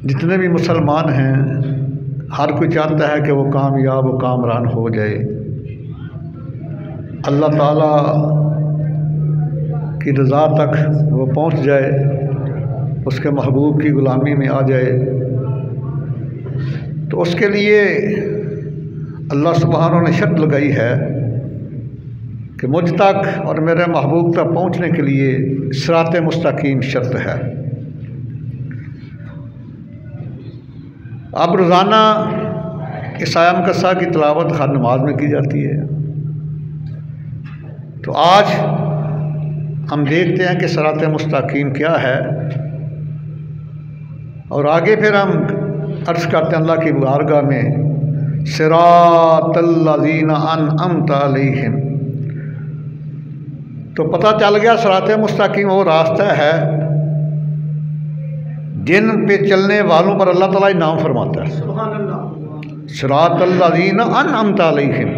जितने भी मुसलमान हैं हर कोई चाहता है कि वो कामयाब व कामरान हो जाए, अल्लाह ताला की रज़ा तक वो पहुंच जाए, उसके महबूब की ग़ुलामी में आ जाए। तो उसके लिए अल्लाह सुब्हानहू ने शर्त लगाई है कि मुझ तक और मेरे महबूब तक पहुंचने के लिए सिरात मुस्तकीम शर्त है। अब रोज़ाना इस आयम कसा की तिलावत हर नमाज में की जाती है। तो आज हम देखते हैं कि सिरात मुस्तकीम क्या है, और आगे फिर हम अर्ज़ करते हैं अल्लाह की बारगाह में सिरातल्लज़ीना अनअमत अलैहिम। तो पता चल गया सिरात मुस्तकीम वो रास्ता है जिन पे चलने वालों पर अल्लाह ताला इनाम फरमाता है। सिरातल्लज़ीना अनअमत अलैहिम,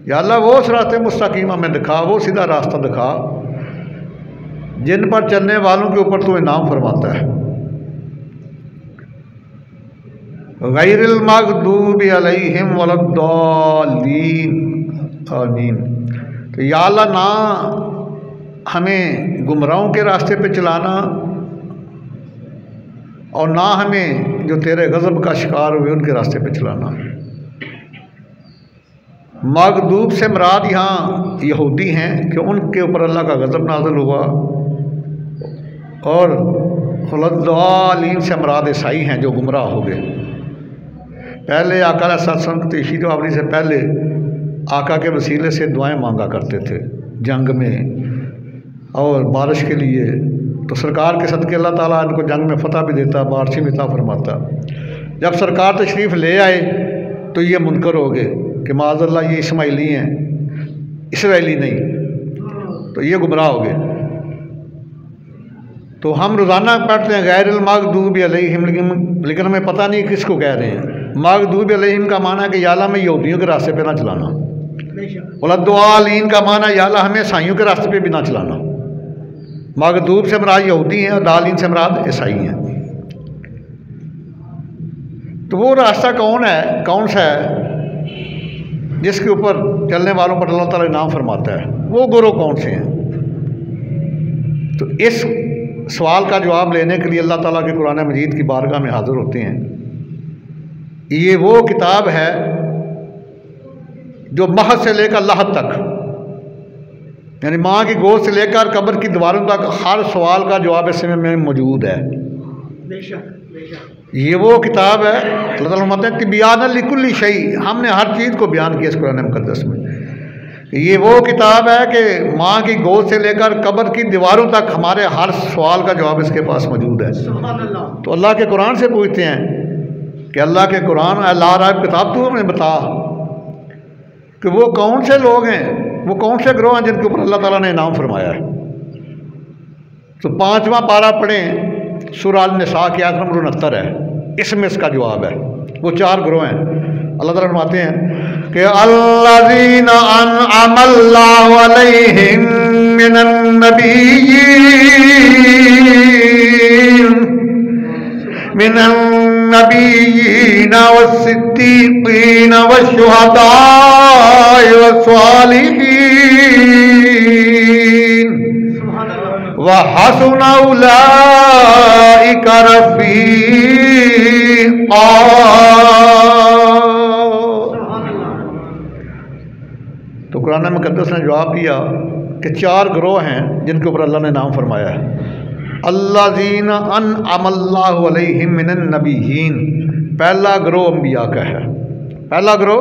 या अल्लाह वो सिरात मुस्तकीम हमें दिखा, वो सीधा रास्ता दिखा जिन पर चलने वालों के ऊपर तो इनाम फरमाता है। गैरिल मग़दूबि अलैहिम वलद्दालीन, आमीन। तो या अल्लाह ना हमें गुमराहों के रास्ते पे चलाना और ना हमें जो तेरे गज़ब का शिकार हुए उनके रास्ते पे चलाना। मग़दूब से मुराद यहाँ यहूदी हैं कि उनके ऊपर अल्लाह का गज़ब नाज़िल हुआ, और वलद्दालीन से मुराद ईसाई हैं जो गुमराह हो गए। पहले आका सत्संग तशीर आवरी से पहले आका के वसीले से दुआएं मांगा करते थे जंग में और बारिश के लिए। तो सरकार के सदके अल्लाह ताला इनको जंग में फ़तह भी देता, बारिश भी अता फरमाता। जब सरकार तशरीफ़ ले आए तो ये मुनकर हो गए कि माज़अल्लाह ये इस्माइली हैं, इसराइली नहीं, तो ये गुमराह हो गए। तो हम रोज़ाना पढ़ते हैं गैरिल मग़दूबि अलैहिम, लेकिन हमें पता नहीं किसको कह रहे हैं। मग़दूबि अलैहिम का माना है कि या अल्लाह हमें यहूदियों के रास्ते पे ना चलाना, वलद्दालीन का माना या अल्लाह हमें ईसाइयों के रास्ते पे भी ना चलाना। मग़दूब से मुराद यहूदी हैं और दालीन से मुराद ईसाई हैं। तो वो रास्ता कौन है, कौन सा है जिसके ऊपर चलने वालों पर अल्लाह ताला इनाम फरमाता है? वो गुरु कौन से हैं? तो इस सवाल का जवाब लेने के लिए अल्लाह ताला के कुरान मजीद की बारगाह में हाज़िर होते हैं। ये वो किताब है जो महद से लेकर लहद तक, यानी माँ की गोद से लेकर कब्र की दीवारों तक हर सवाल का जवाब इसमें मौजूद है। ये वो किताब है, अल्लाह ताला फरमाते हैं तिबयान लिकुल्ली शै, हमने हर चीज़ को बयान किया इस कुरान मुक़द्दस में। ये वो किताब है कि माँ की गोद से लेकर कब्र की दीवारों तक हमारे हर सवाल का जवाब इसके पास मौजूद है। तो अल्लाह के कुरान से पूछते हैं कि अल्लाह के कुरान अल्लाह राब किताब तू हमें बता कि वो कौन से लोग हैं, वो कौन से ग्रोह हैं जिनके ऊपर अल्लाह ताला ने इनाम फरमाया है। तो 5वां पारा पढ़ें, सूरह अन-निसा की आयत नंबर 69 है, इसमें इसका जवाब है। वो 4 ग्रोह हैं। अल्लाह ताला फरमाते हैं कि अल्लज़ीना अनअमल्लाहु अलैहिम मिनन नबिय्यीन वस्सिद्दीक़ीन वश्शुहदाኢ वस्सालिहीन व हसुन उलाइका रफ़ीक़ा। तो कुरान मुक़द्दस ने जवाब दिया कि 4 ग्रोह हैं जिनके ऊपर अल्लाह ने नाम फरमाया है। अल्लज़ीना अनअमल्लाहु अलैहिम मिनन नबिय्यीन, पहला ग्रोह अम्बिया का है, पहला ग्रोह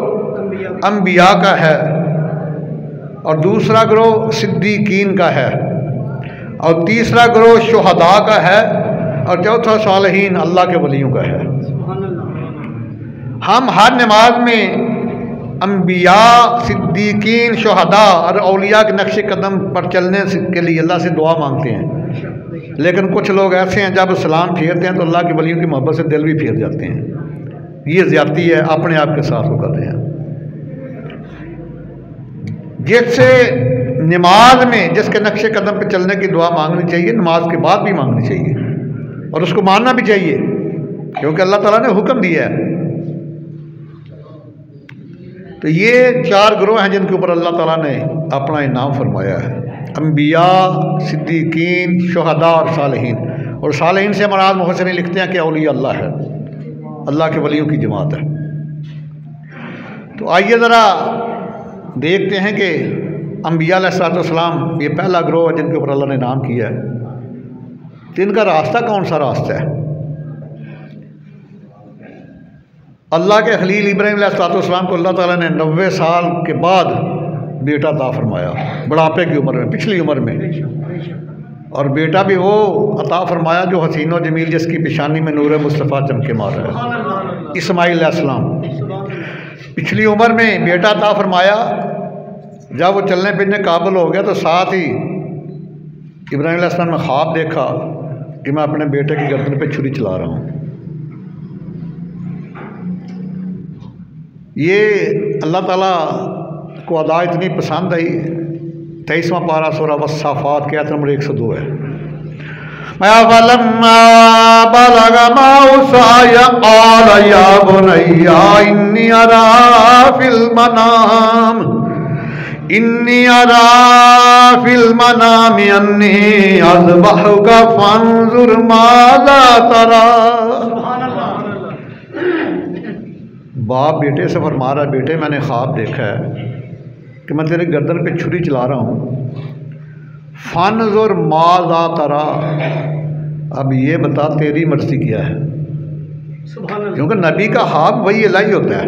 अम्बिया का है, और दूसरा ग्रोह सिद्दीकीन का है, और तीसरा ग्रोह शुहदा का है, और चौथा सालिहीन अल्लाह के वलियों का है। हम हर नमाज में अम्बिया, सिद्दीकीन, शुहदा और औलिया के नक्शे कदम पर चलने के लिए अल्लाह से दुआ मांगते हैं। लेकिन कुछ लोग ऐसे हैं जब सलाम फेरते हैं तो अल्लाह के वलियों की मोहब्बत से दिल भी फेर जाते हैं। ये ज़्यादती है, अपने आप के साथ वो करते हैं। जिससे नमाज में जिसके नक्शे कदम पे चलने की दुआ मांगनी चाहिए, नमाज के बाद भी मांगनी चाहिए और उसको मानना भी चाहिए। क्योंकि अल्लाह ताला ने हुक्म दिया है। तो ये 4 गिरोह हैं जिनके ऊपर अल्लाह ताला ने अपना इनाम फरमाया है, अम्बिया, सिद्दीकीन, शुहदा और सालिहीन। और सालिहीन से मराद मुफस्सिरीन लिखते हैं कि औलिया अल्लाह है, अल्लाह के वलियों की जमात है। तो आइए ज़रा देखते हैं कि अम्बिया अलैहिस्सलाम ये पहला गिरोह है जिनके ऊपर अल्लाह ने इनाम किया है। तो इनका रास्ता कौन सा रास्ता है? अल्लाह के खलील इब्राहीम अलैहिस्सलाम को अल्लाह ताला ने 90 साल के बाद बेटा अता फरमाया, बुढ़ापे की उम्र में, पिछली उम्र में। और बेटा भी वो अता फरमाया जो हसीन व जमील, जिसकी पेशानी में नूर मुस्तफ़ा चमके मार रहा है, इस्माईल अलैहिस्सलाम। पिछली उम्र में बेटा अता फरमाया। जब वो चलने फिरने काबिल हो गया तो साथ ही इब्राहीम अलैहिस्सलाम ने ख्वाब देखा कि मैं अपने बेटे की गर्दन पे छुरी चला रहा हूँ। ये अल्लाह ताला को अदा इतनी पसंद आई। 23वां पारा सूरा वस्साफात की आयत नंबर 102 है। इन्नी अरा फिल मनाम अन्नी अज़बहुका फंजुर माज़ा तरा। बाप बेटे से फरमा रहा है, बेटे मैंने ख्वाब देखा है कि मैं तेरे गर्दन पे छुरी चला रहा हूँ। फंजुर माज़ा तरा, अब ये बता तेरी मर्जी क्या है। क्योंकि नबी का ख्वाब वही इलाही होता है।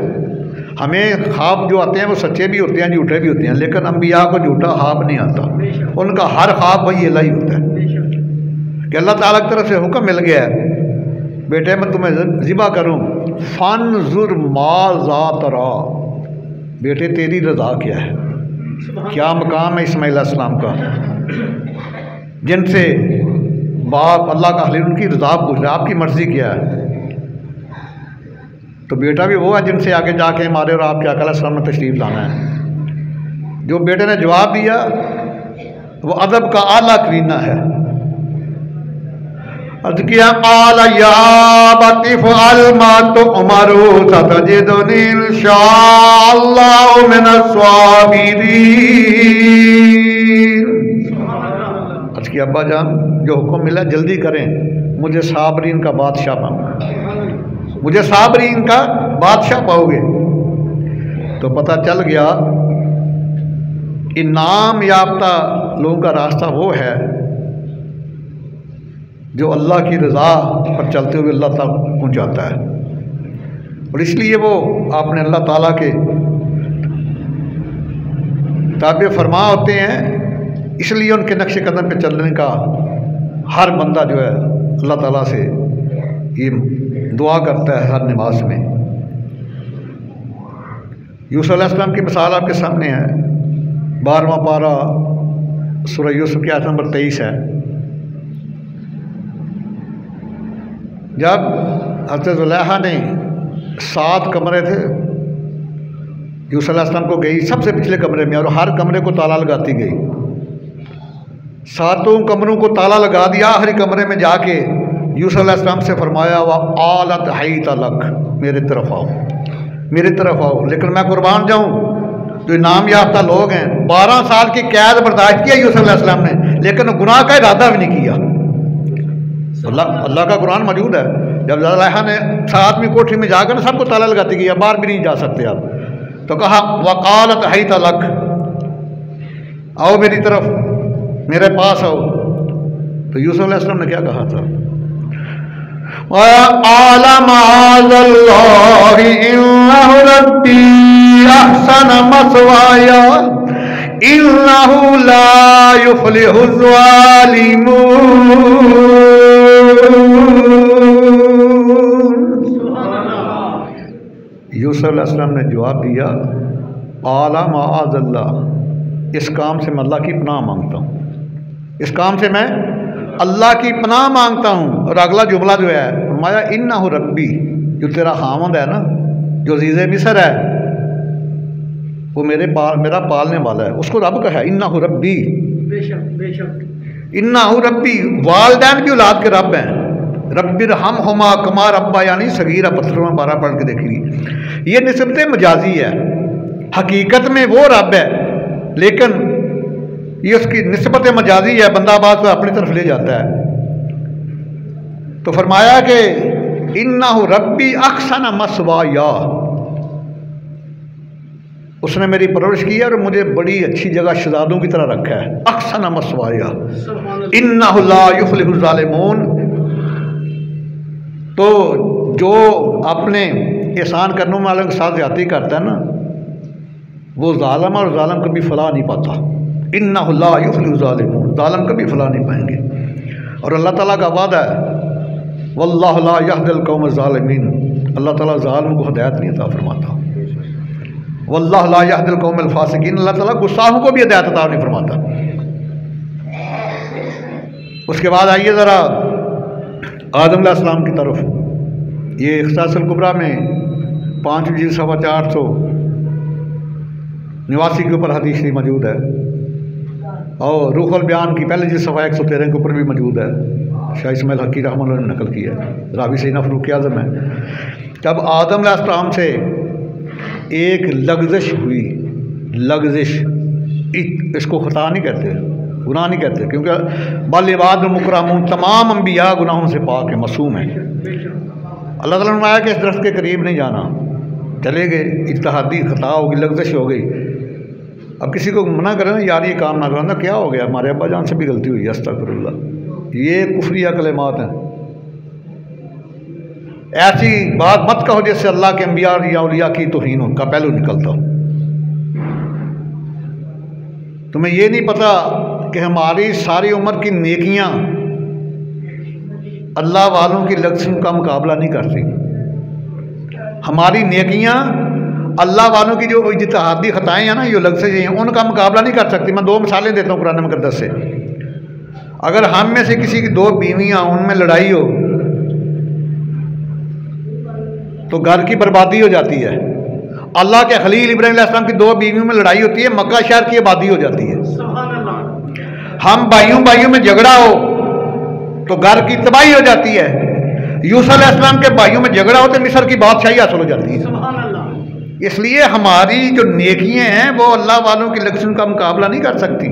हमें ख्वाब जो आते हैं वो सच्चे भी होते हैं, झूठे भी होते हैं, लेकिन अम्बिया को झूठा ख्वाब नहीं आता। उनका हर ख्वाब वही इलाही होता है कि अल्लाह ताला की तरफ से हुक्म मिल गया है, बेटे मैं तुम्हें ज़िबा करूँ। फंजुर माज़ा तरा, बेटे तेरी रज़ा क्या है, क्या मकाम है इस्माईल अलैहिस्सलाम का, जिनसे बाप अल्लाह का खलील उनकी रज़ा पूछ रहा है, आपकी मर्ज़ी क्या है। तो बेटा भी वो है जिनसे आगे जाके हमारे और आपके आका अलैहिस्सलाम ने तशरीफ़ लाना है। जो बेटे ने जवाब दिया वो अदब का आला करीना है। अर्ज़ किया क़ाल या बती फ़अल मा तुअमरु सतजिदुनी इंशाअल्लाहु मिनस्साबिरीन। अर्ज़ किया अब्बा जान, जो हुक्म मिला जल्दी करें, मुझे साबरीन का बादशाह पाऊंगा, मुझे साबरीन का बादशाह पाओगे। तो पता चल गया इनाम याफ्ता लोगों का रास्ता वो है जो अल्लाह की रज़ा पर चलते हुए अल्लाह तक पहुँचाता है। और इसलिए वो आपने अल्लाह ताला के ताबे फरमा होते हैं, इसलिए उनके नक्श कदम पे चलने का हर बंदा जो है अल्लाह ताला से ये दुआ करता है हर नमाज में। यूसुफ अलैहिस्सलाम की मिसाल आपके सामने है। 12वां पारा सूरह यूसुफ की आयत नंबर 23 है। जब हज़रत ज़ुलैहा ने 7 कमरे थे, यूसुफ अलैहिस्सलाम को गई सबसे पिछले कमरे में और हर कमरे को ताला लगाती गई। 7 कमरों को ताला लगा दिया। आखिरी कमरे में जाके यूसुफ अलैहिस्सलाम से फरमाया वह आलत हई तलक, मेरे तरफ आओ, मेरे तरफ आओ। लेकिन मैं कुर्बान जाऊँ, जो इनाम याफ्ता लोग हैं, 12 साल की कैद बर्दाश्त किया यूसुफ अलैहिस्सलाम ने, लेकिन गुनाह का इरादा भी नहीं किया। अल्लाह का कुरान मौजूद है। जब ज़ुलैहा ने 7वीं कोठरी में जाकर सबको ताला लगाती गई, बाहर भी नहीं जा सकते आप, तो कहा वक़ालत हई तलक, आओ मेरी तरफ, मेरे पास आओ। तो यूसुफ अलैहिस्सलाम ने क्या कहा था, इन्नहु ला युफ्लिहु ज़ालिमून। यूसुफ अलैहिस्सलाम ने जवाब दिया, आला माअज़ल्लाह, इस काम से मैं अल्लाह की पनाह मांगता हूँ, इस काम से मैं अल्लाह की पनाह मांगता हूँ। और अगला जुमला जो है फरमाया इन्नहु रब्बी, जो तेरा खामद है ना, जो अज़ीज़े मिस्र है, वो मेरा पालने वाला है, उसको रब कहा है इन्नहु रब्बी। बेशक बेशक, इन्नहु रब्बी, वालिदैन भी औलाद के रब हैं। रब्बिर हम हुमा कमा रब्बा यानी सगीरा, पत्थरों में 12 पढ़ के देखिए। ये निस्बत मजाजी है, हकीकत में वो रब है लेकिन ये उसकी निस्बत मजाजी है, बंदा बात को अपनी तरफ ले जाता है। तो फरमाया कि इन्नहु रब्बी अहसन मस्वाया, उसने मेरी परवरिश की है और मुझे बड़ी अच्छी जगह शहजादों की तरह रखा है। अहसन मस्वाया इन्नहु ला युफ्लिहु ज़ालिमून। तो जो अपने एहसान करने वालों के साथ ज्यादती करता है ना, वो ज़ालिम और ज़ालिम कभी फलाह नहीं पाता। इन्नहु ला युफ्लिहु ज़ालिमून, ज़ालिम कभी फलाह नहीं पाएंगे। और अल्लाह ताला का वादा है वल्लाहु ला यहदिल कौम ज़ालिमीन, अल्लाह ताला ज़ालिम को हिदायत नहीं अता फरमाता। वल्लाहु ला यहदिल कौम फासिकीन, अल्लाह ताला गुस्साहों को भी हिदायत अता नहीं फरमाता। उसके बाद आइए ज़रा आदम अलैहिस्सलाम की तरफ। ये इख्तिसारुल कुबरा में 5 जिल्द सफ़ा 489 के ऊपर हदीस मौजूद है और रूहुल बयान की पहले जिल्द सफ़ा 113 के ऊपर भी मौजूद है। शाह इस्माइल हक़ी रहमतुल्लाह ने नकल किया है, रावी सैयदना फ़ारूक आज़म है। जब आदम अलैहिस्सलाम से एक लग़ज़िश हुई, लग़ज़िश, इसको ख़ता नहीं कहते, गुनाह नहीं कहते, क्योंकि बल इबाद मुकरमून, तमाम अंबिया गुनाहों से पाक है, मासूम है। अल्लाह ताला ने फरमाया कि इस दरख्त के करीब नहीं जाना, चले गए, इज्तिहादी ख़ता हो गई, लग़ज़िश हो गई। अब किसी को मना करें ना यार ये काम ना करो ना, क्या हो गया, हमारे अब्बा जान से भी गलती हुई, अस्तग़फिरुल्लाह, ये कुफ्रिया कलिमात हैं। ऐसी बात मत कहो जिससे अल्लाह के अंबिया या औलिया की तौहीन का पहलू निकलता हो। तुम्हें ये नहीं पता कि हमारी सारी उम्र की नेकियां अल्लाह वालों की लग़ज़िश का मुकाबला नहीं करती। हमारी नेकियां अल्लाह वालों की जो इज्तिहादी ख़ताएँ हैं ना, ये लग़ज़िश हैं, उनका मुकाबला नहीं कर सकती। मैं 2 मिसालें देता हूँ कुरान मुक़द्दस से। अगर हम में से किसी की 2 बीवियाँ, उनमें लड़ाई हो तो घर की बर्बादी हो जाती है। अल्लाह के खलील इब्राहीम अलैहिस्सलाम की 2 बीवियों में लड़ाई होती है, मक्का शहर की आबादी हो जाती है। हम भाइयों में झगड़ा हो तो घर की तबाही हो जाती है। यूसुफ अलैहिस्सलाम के भाइयों में झगड़ा हो तो मिस्र की बादशाही हासिल हो जाती है। इसलिए हमारी जो नेकियां हैं वो अल्लाह वालों की लग़ज़िश का मुकाबला नहीं कर सकती।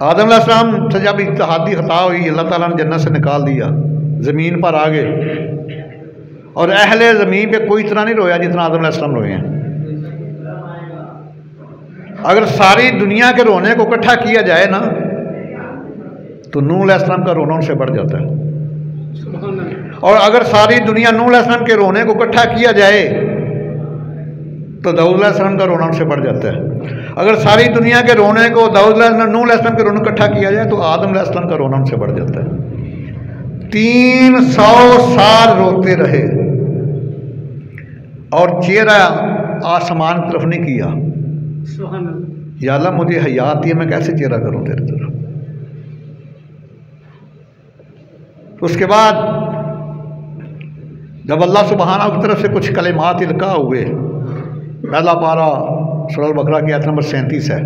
आदम अलैहिस्सलाम से जब इज्तिहादी ख़ता हुई, अल्लाह ताला ने जन्नत से निकाल दिया, ज़मीन पर आ गए और अहले ज़मीन पे कोई इतना नहीं रोया जितना आदम अलैहिस्सलाम रोए हैं। अगर सारी दुनिया के रोने को इकट्ठा किया जाए ना तो नूह अलैहिस्सलाम का रोना उनसे बढ़ जाता है। और अगर सारी दुनिया नूह अलैहिस्सलाम के रोने को इकट्ठा किया जाए तो दाऊद अलैहिस्सलाम का रोना उनसे बढ़ जाता है। अगर सारी दुनिया के रोने को नूह अलैहिस्सलाम के रोने को इकट्ठा किया जाए तो आदम अलैहिस्सलाम का रोना उनसे बढ़ जाता है। 300 साल रोते रहे और चेहरा आसमान की तरफ नहीं किया। या अल्लाह मुझे हयात है, मैं कैसे चेहरा करूं तेरी तरफ। उसके बाद जब अल्लाह सुब्हाना की तरफ से कुछ कलिमात इल्का हुए, पहला पारा सूरह बकरा की आयत नंबर 37 है।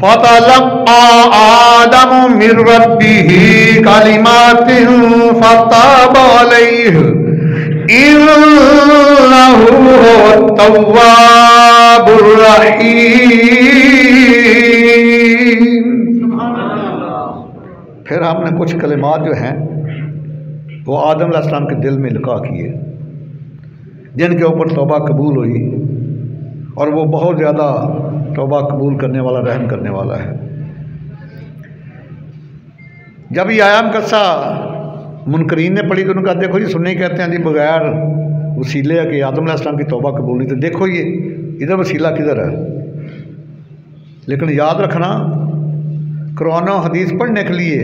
फतलक़्क़ा आदम मिन रब्बिही कलिमातिन फताबा अलैहि इन्नहु हुवत तव्वाबुर रहीम। फिर हमने कुछ कलिमात जो हैं वो आदम अलैहिस्सलाम के दिल में इल्का किए, जिनके ऊपर तौबा कबूल हुई और वो बहुत ज़्यादा तौबा कबूल करने वाला, रहम करने वाला है। जब ये आयाम कस्सा मुनकरीन ने पढ़ी तो उन्होंने कहा देखो जी सुन्नी कहते हैं जी बगैर वसीले के आदम अलैहिस्सलाम की तौबा कबूल नहीं, तो देखो ये इधर वसीला किधर है। लेकिन याद रखना कुरान और हदीस पढ़ने के लिए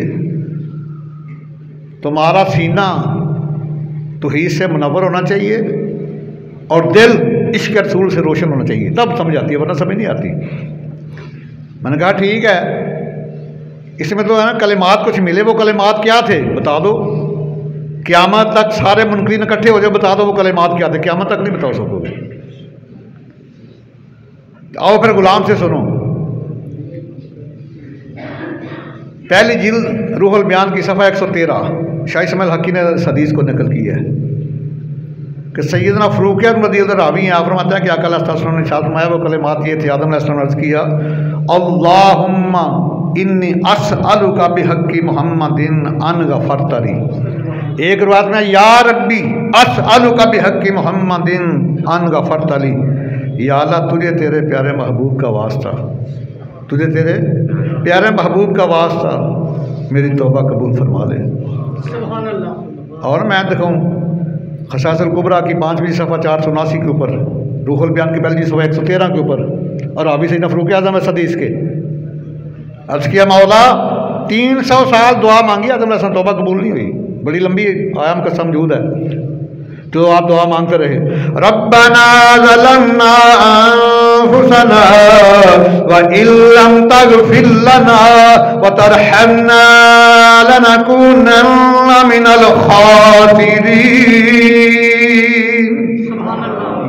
तुम्हारा सीना तौहीद से मुनव्वर होना चाहिए और दिल इश्क रसूल से रोशन होना चाहिए, तब समझ आती है, वरना समझ नहीं आती। मैंने कहा ठीक है, इसमें तो है ना कलिमात कुछ मिले, वो कलिमात क्या थे बता दो। क़यामत तक सारे मुनकरीन इकट्ठे हो जाए, बता दो वो कलिमात क्या थे। क़यामत तक नहीं बता सकोगे। आओ फिर गुलाम से सुनो। पहली जिल्द रूहुल बयान की सफ़ा 113 शाह इस्माइल हक़ी ने इस हदीस को नकल किया है कि सैयदना फ़रूक रज़ियल्लाहु रावी हैं, आप फरमाते हैं कि आका अलैहिस्सलाम ने इरशाद फरमाया, वो कलिमात ये थे, आदम अलैहिस्सलाम ने अर्ज़ किया, अल्लाहुम्मा इन्नी अस्अलुका बिहक़्क़ि मुहम्मदिन अन गफ़रतली। एक रिवायत में या रब्बी अस्अलुका बिहक़्क़ि मुहम्मदिन अन गफ़रतली, या अल्लाह तुझे तेरे प्यारे महबूब का वास्ता, तुझे तेरे प्यारे महबूब का वास्ता मेरी तौबा कबूल फरमा ले। और मैं दिखाऊँ खसाइस कुबरा की 5वीं सफ़ा 479 के ऊपर, रूहुल बयान की पहली सफ़ा 113 के ऊपर, और अभी सैयदना फ़ारूक आज़म हदीस के अर्ज़ किया, मौला 300 साल दुआ मांगी, आदम अलैहिस्सलाम तौबा कबूल नहीं हुई। बड़ी लंबी आयाम का समझूद है, तो आप दुआ मांगते रहे, रब्बना ज़लमना अनफुसना व इल्लम तग़फिर लना व तरहमना लनकूनन्ना मिनल खासिरीन।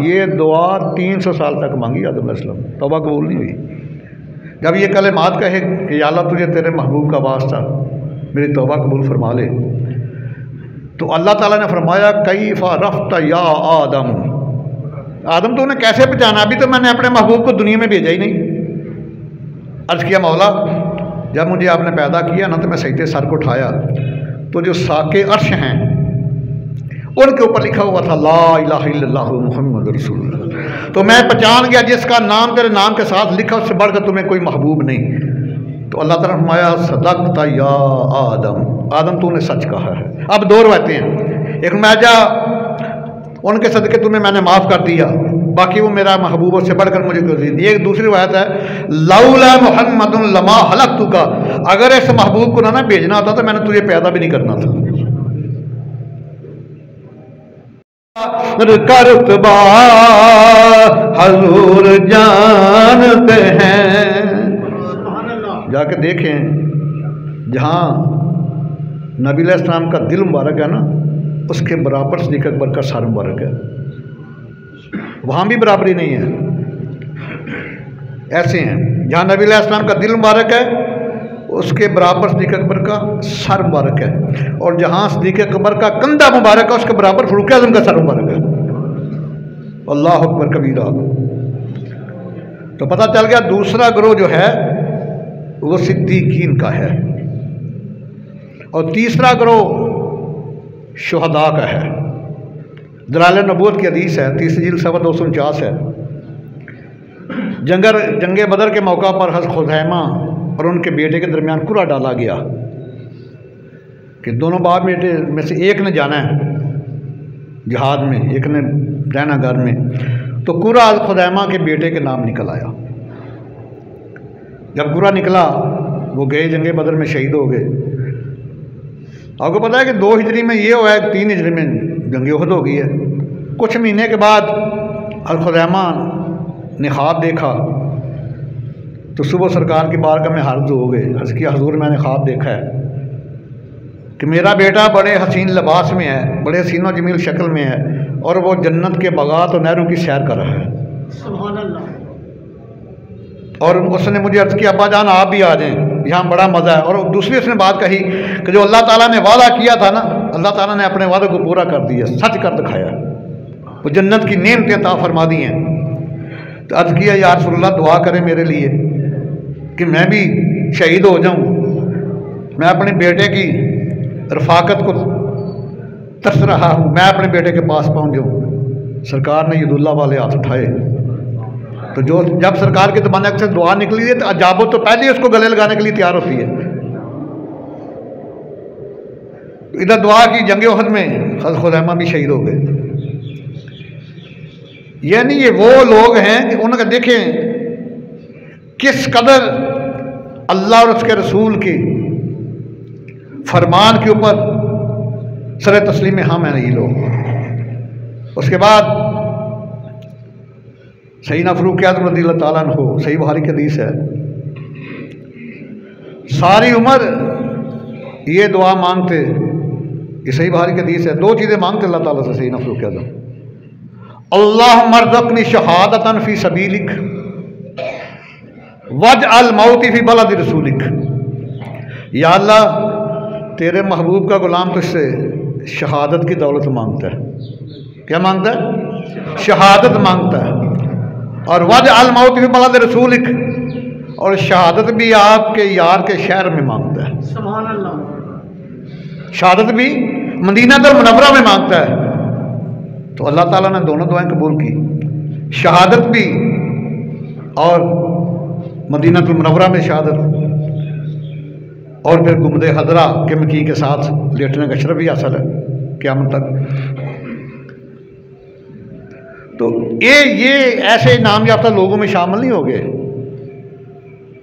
ये दुआ 300 साल तक मांगी आदम अलैहिस्सलाम, तौबा कबूल नहीं हुई। जब ये कलिमात कहे कि या अल्लाह तुझे तेरे महबूब का वास्ता मेरी तौबा कबूल फरमा ले, तो अल्लाह ताला ने फरमाया, कैफ़ा रफ़्ता या आदम, आदम तो उन्हें कैसे पहचाना, अभी तो मैंने अपने महबूब को दुनिया में भेजा ही नहीं। अर्ज़ किया, मौला जब मुझे आपने पैदा किया ना, तो मैं सजदे सर को उठाया तो जो साके अर्श हैं उनके ऊपर लिखा हुआ था ला इलाहा इल्लल्लाह मुहम्मद रसूलुल्लाह। तो मैं पहचान गया जिसका नाम तेरे नाम के साथ लिखा, उससे बढ़कर तुम्हें कोई महबूब नहीं। तो अल्लाह ताला ने फरमाया, सदक़ता या आदम, आदम तूने सच कहा है। अब 2 रवायतें हैं, एक मैजा उनके सदक़े तुम्हें मैंने माफ़ कर दिया, बाकी वो मेरा महबूब उससे बढ़कर मुझे कर दी। एक दूसरी रवायत है, लौला मुहम्मदुन लमा हलक़तुका, अगर इस महबूब को ना भेजना होता तो मैंने तुझे पैदा भी नहीं करना था। का रुतबा हजूर जानते हैं, जाके देखें जहाँ नबी अलैहिस्सलाम का दिल मुबारक है ना, उसके बराबर सिद्दीक़ अकबर का सर मुबारक है, वहाँ भी बराबरी नहीं है। ऐसे हैं जहाँ नबी अलैहिस्सलाम का दिल मुबारक है, उसके बराबर सिद्दीक़ अकबर का सर मुबारक है, और जहाँ सिद्दीक़ अकबर का कंधा मुबारक है, उसके बराबर फ़ारूक आज़म का सर मुबारक है। अल्लाह अकबर कबीरा। तो पता चल गया दूसरा ग्रोह जो है वो सिद्दीकीन का है, और तीसरा ग्रोह शुहदा का है। दलाल नबूवत की हदीस है, 30 जिल्द सफ़ा 249 है। जंगे बदर के मौका पर हज़रत खुज़ैमा और उनके बेटे के दरमियान कुरा डाला गया कि दोनों बाप बेटे में से एक ने जाना है जिहाद में, एक ने रहना घर में। तो कुरा खुज़ैमा के बेटे के नाम निकल आया। जब कुरा निकला वो गए जंगे बदर में शहीद हो गए। आपको पता है कि 2 हिजरी में ये हुआ है, 3 हिजरी में जंग उहद हो गई है। कुछ महीने के बाद खुज़ैमा ने ख्वाब देखा, तो सुबह सरकार की बारगाह में हाजिर हो गए। अर्ज़ किया, हुज़ूर मैंने ख्वाब देखा है कि मेरा बेटा बड़े हसीन लिबास में है, बड़े हसीन और जमील शक्ल में है, और वो जन्नत के बागात और नहरों की सैर कर रहा है। सुभान अल्लाह। और उसने मुझे अर्ज़ किया, अब्बा जान आप भी आ जाएं, यहाँ बड़ा मज़ा है। और दूसरी उसने बात कही कि जो अल्लाह ताला ने वादा किया था ना, अल्लाह ताला ने अपने वादे को पूरा कर दिया, सच कर दिखाया, वो जन्नत की नेमतें अता फरमा दी हैं। तो अर्ज़ किया, या रसूलल्लाह दुआ करें मेरे लिए कि मैं भी शहीद हो जाऊँ, मैं अपने बेटे की रफ़ाकत को तरस रहा हूँ, मैं अपने बेटे के पास पहुँच जाऊँ। सरकार ने यदुल्ला वाले हाथ उठाए, तो जो जब सरकार के ज़माने से दुआ निकली है तो अजाबो तो पहले ही उसको गले लगाने के लिए तैयार होती है। इधर दुआ की जंग उहद में हज़रत खुज़ैमा भी शहीद हो गए। यानी ये वो लोग हैं कि उनका देखें किस कदर अल्लाह और उसके रसूल के फरमान के ऊपर सर तस्लीम हम हैं ये लोग। उसके बाद सैयदना फ़ारूक आज़म रज़ियल्लाहु ताला अन्हु, सही बुखारी की हदीस है, सारी उम्र ये दुआ मांगते, ये सही बुखारी की हदीस है, 2 चीज़ें मांगते अल्लाह ताला से सैयदना फ़ारूक आज़म, अल्लाहुम्मा अर्ज़ुक़नी शहादतन फ़ी सबीलिक वजअल मौती फ़ी बलदि रसूलिक। या अल्लाह तेरे महबूब का गुलाम तुझसे शहादत की दौलत मांगता है। क्या मांगता है? शहादत मांगता है। और वज अल मौत भी बलद रसूलिक, और शहादत भी आपके यार के शहर में मांगता है। सुभान अल्लाह। शहादत भी मदीना मुनव्वरा में मांगता है। तो अल्लाह ताला ने दोनों दुआएं कबूल की, शहादत भी और मदीना मुनव्वरा में शहादत, और फिर गुम्बद हजरा के मकी के साथ लेटने का शरफ भी हासिल है क़यामत तक। तो ये ऐसे इनाम याफ्ता लोगों में शामिल नहीं हो गए।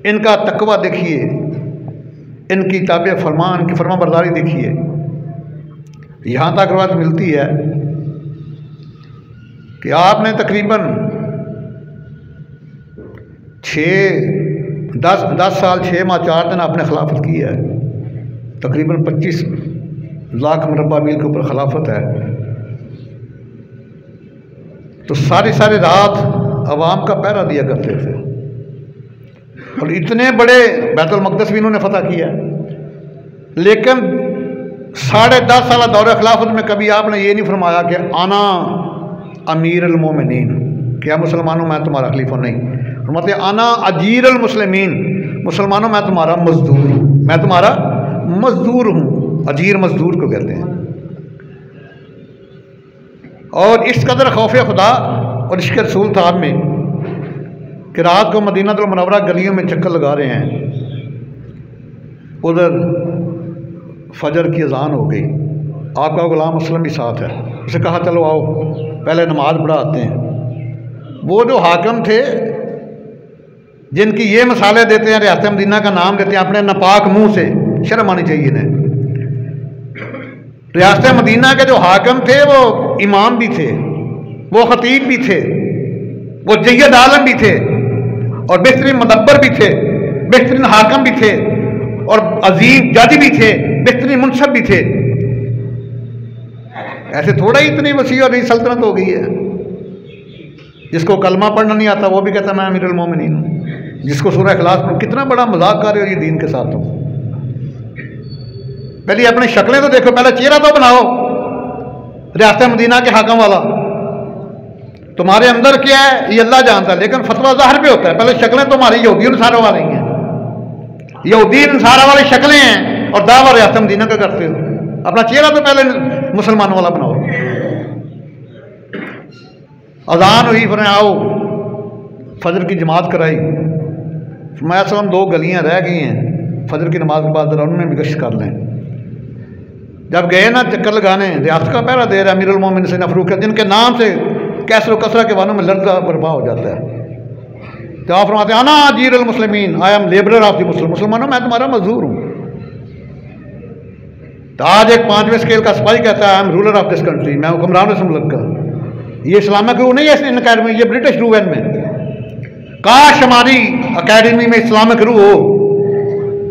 इनका तकवा देखिए, इनकी ताबे फरमान की फरमा बरदारी देखिए। यहाँ तक बात मिलती है कि आपने तकरीबन 10 साल 6 माह 4 दिन आपने खिलाफत की है। तकरीबन 25 लाख मुरब्बा मील के ऊपर खिलाफत है। तो सारी रात अवाम का पहरा दिया करते थे, और इतने बड़े बैतुल मक़दस भी इन्होंने फतह किया। लेकिन 10.5 साल दौरे खिलाफत में कभी आपने ये नहीं फरमाया कि आना अमीर अल मोमिनीन, क्या मुसलमानों मैं तुम्हारा खलीफा नहीं। फरमाते आना अजीर अल मुस्लिमीन, मुसलमानों मैं तुम्हारा मजदूर हूँ, मैं तुम्हारा मजदूर हूँ। अजीर मजदूर को कहते हैं। और इस कदर खौफ खुदा और इश्क़ रसूल था आप में कि रात को मदीना मुनव्वरा गलियों में चक्कर लगा रहे हैं। उधर फजर की अजान हो गई, आपका गुलाम असलम भी साथ है। उसे कहा चलो आओ पहले नमाज पढ़ा आते हैं। वो जो हाकिम थे जिनकी ये मिसालें देते हैं, रियासत मदीना का नाम लेते हैं अपने नापाक मुंह से, शर्म आनी चाहिए इन्हें। रियासत मदीना के जो हाकिम थे वो इमाम भी थे, वो खतीब भी थे, वो जय्यद आलम भी थे, और बेहतरीन मुदब्बर भी थे, बेहतरीन हाकिम भी थे, और अजीम जज भी थे, बेहतरीन मुनसब भी थे। ऐसे थोड़ा ही इतनी वसी और सल्तनत हो गई है। जिसको कलमा पढ़ना नहीं आता वो भी कहता मैं अमीरुल मोमिनीन हूँ। जिसको सूरह इखलास में, कितना बड़ा मजाक कर रहे हो ये दीन के साथ। तुम पहले अपनी शक्लें तो देखो, पहले चेहरा तो बनाओ। रियासत मदीना के हाकिम वाला तुम्हारे अंदर क्या है ये अल्लाह जानता है, लेकिन फतवा ज़ाहिर पे होता है। पहले शक्लें तुम्हारी यहूदी नसारा वाली हैं, यहूदी नसारा वाली शक्लें हैं, और दावा रियासत मदीना का करते हो। अपना चेहरा तो पहले मुसलमानों वाला बनाओ। अजान हुई, फिर आओ फजर की जमात कराई। मैं सलम 2 गलियां रह गई हैं फजर की नमाज के बाद, जरा उनमें भी गश्त कर लें। जब गए ना चक्कर लगाने, रियासत का पहरा दे रहा है अमीरुल मोमिनीन सैयदना फ़ारूक, जिनके नाम से कैसर कसरा के वालों में लर्जा बर्पा हो जाता है। तो आप फरमाते हैं आना अजीर अल मुस्लिमीन, I am labourer of the Muslim, मुसलमानों मैं तुम्हारा मजदूर हूँ। तो आज एक 5वें स्केल का सिपाही कहता है I am ruler of this country, मैं हुक्मरान इस मुल्क का। ये इस्लामिक रू नहीं है इन अकेडमी, ये ब्रिटिश रू है इनमें। काश हमारी अकेडमी में इस्लामिक रू हो,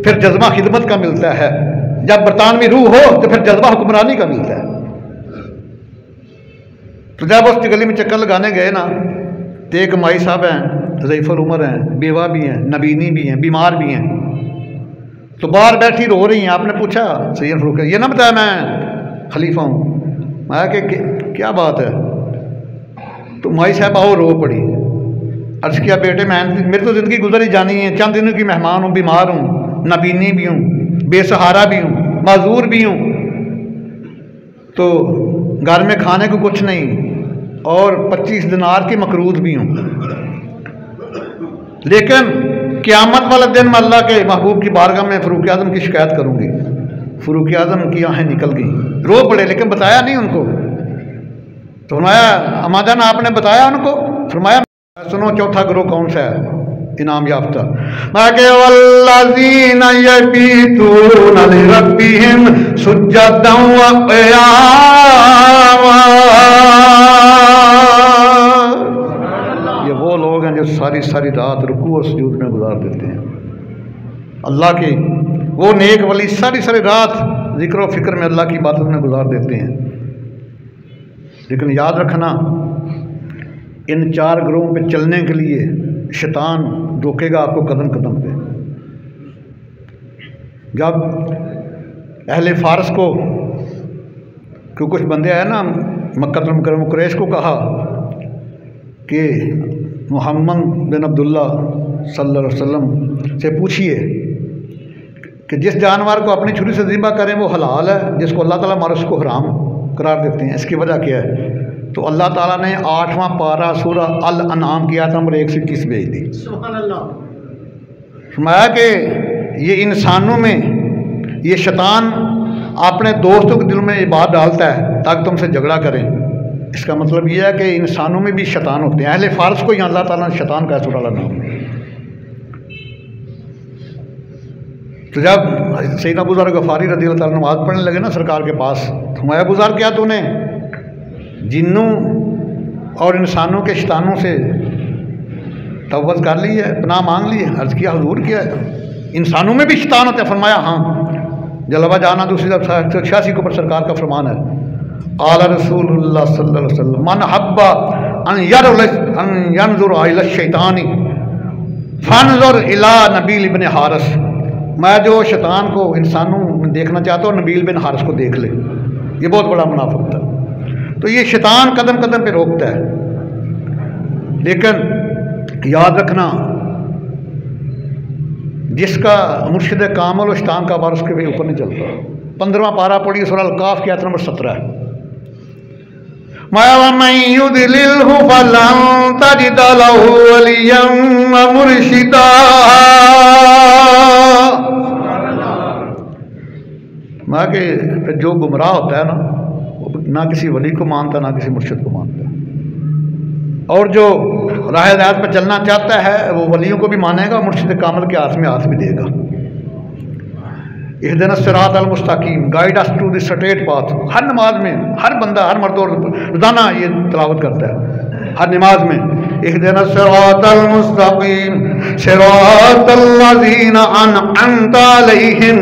फिर जज्बा खिदमत का मिलता है। जब बरतानवी रू हो तो फिर जज्बा हुक्मरानी का मिलता है। तो जब उस गली में चक्कर लगाने गए ना, तो एक माई साहब हैं, ज़ईफ़ुल उमर हैं, बेवा भी हैं, नबीनी भी हैं, बीमार भी हैं। तो बाहर बैठी रो रही हैं। आपने पूछा सैयद फ़ारूक, ये ना बताया मैं खलीफा हूँ। मैं कि क्या बात है? तो माई साहब आओ रो पड़ी। अर्ज़ किया बेटे मैं, मेरी तो ज़िंदगी गुजर ही जानी है, चंद दिनों की मेहमान हूँ, बीमार हूँ, नबीनी भी हूँ, बेसहारा भी हूँ, माजूर भी हूँ। तो घर में खाने को कुछ नहीं, और 25 दिनार की मकरूज भी हूँ। लेकिन क़यामत वाले दिन मैं अल्लाह के महबूब की बारगाह में फ़ारूक आज़म की शिकायत करूँगी। फ़ारूक आज़म की आँखें निकल गई, रो पड़े, लेकिन बताया नहीं उनको। तो फरमाया अम्मा जान आपने बताया उनको? फरमाया सुनो चौथा ग्रोह कौन सा है इनाम याफ्ता? वल्लज़ीना यबीतूना लिरब्बिहिम सुज्जदन व क़ियामा। ये वो लोग हैं जो सारी रात रुकू और सुजूद में गुजार देते हैं। अल्लाह के वो नेक वली सारी रात जिक्र व फिक्र में अल्लाह की इबादत में गुजार देते हैं। लेकिन याद रखना, इन 4 ग्रोहों पे चलने के लिए शैतान रोकेगा आपको कदम कदम पे। जब अहले फ़ारस को क्यों कुछ बंदे आए ना मक्का मुकर्रम कुरैश को कहा कि मोहम्मद बिन अब्दुल्ला सल्लल्लाहु अलैहि वसल्लम से पूछिए कि जिस जानवर को अपनी छुरी से ज़िबा करें वो हलाल है, जिसको अल्लाह ताला मारे उसको हराम करार देते हैं, इसकी वजह क्या है? तो अल्लाह ताला ने 8वां पारा सूरह अल अनआम की आयत नंबर 1 से 21 भेज दी। सुभान अल्लाह। फरमाया कि ये इंसानों में ये शैतान अपने दोस्तों के दिल में ये बात डालता है ताकि तुमसे झगड़ा करें। इसका मतलब ये है कि इंसानों में भी शैतान होते हैं। अहले फ़ारस को यहाँ अल्लाह ताला ने शैतान का सूरह नाम। तो जब सैयदना अबू ज़र गफ़ारी रज़ियल्लाहु ताला नमाज़ पढ़ने लगे ना सरकार के पास, तो मैं अबू ज़र क्या तूने जिन्नों और इंसानों के शैतानों से तौबत कर ली है, पनाह मांग ली है? अर्ज़ किया हुज़ूर क्या है, इंसानों में भी शैतान होते हैं? फरमाया हाँ। जलवा जाना दूसरी तरफ 186 के ऊपर सरकार का फरमान है, आला रसूलुल्लाह सल्लल्लाहु अलैहि वसल्लम मन हब्बा अन यंजुर इला शैतानी फंजुर इला नबील इब्न हारिस। मैं जो शैतान को इंसानों में देखना चाहता हूँ नबील बिन हारिस को देख ले। ये बहुत बड़ा मुनाफिक था। तो ये शैतान कदम कदम पे रोकता है, लेकिन याद रखना जिसका मुर्शिद कामल और शैतान का बार उसके ऊपर नहीं चलता। 15वां पारा पढ़िए सूरह अल-काफ की आयत नंबर 17 है। मैं कि जो गुमराह होता है ना किसी वली को मानता ना किसी मुर्शिद को मानता, और जो राह हिदायत पर चलना चाहता है वो वलियों को भी मानेगा, मुर्शिद कामल के हाथ में हाथ भी देगा। इहदिना सिरातल मुस्तकीम, guide us to the straight path. हर नमाज में हर बंदा, हर मर्द और रोज़ाना ये तिलावत करता है हर नमाज में। इहदिना सिरातल मुस्तकीम सिरातल लज़ीना अनअमता अलैहिम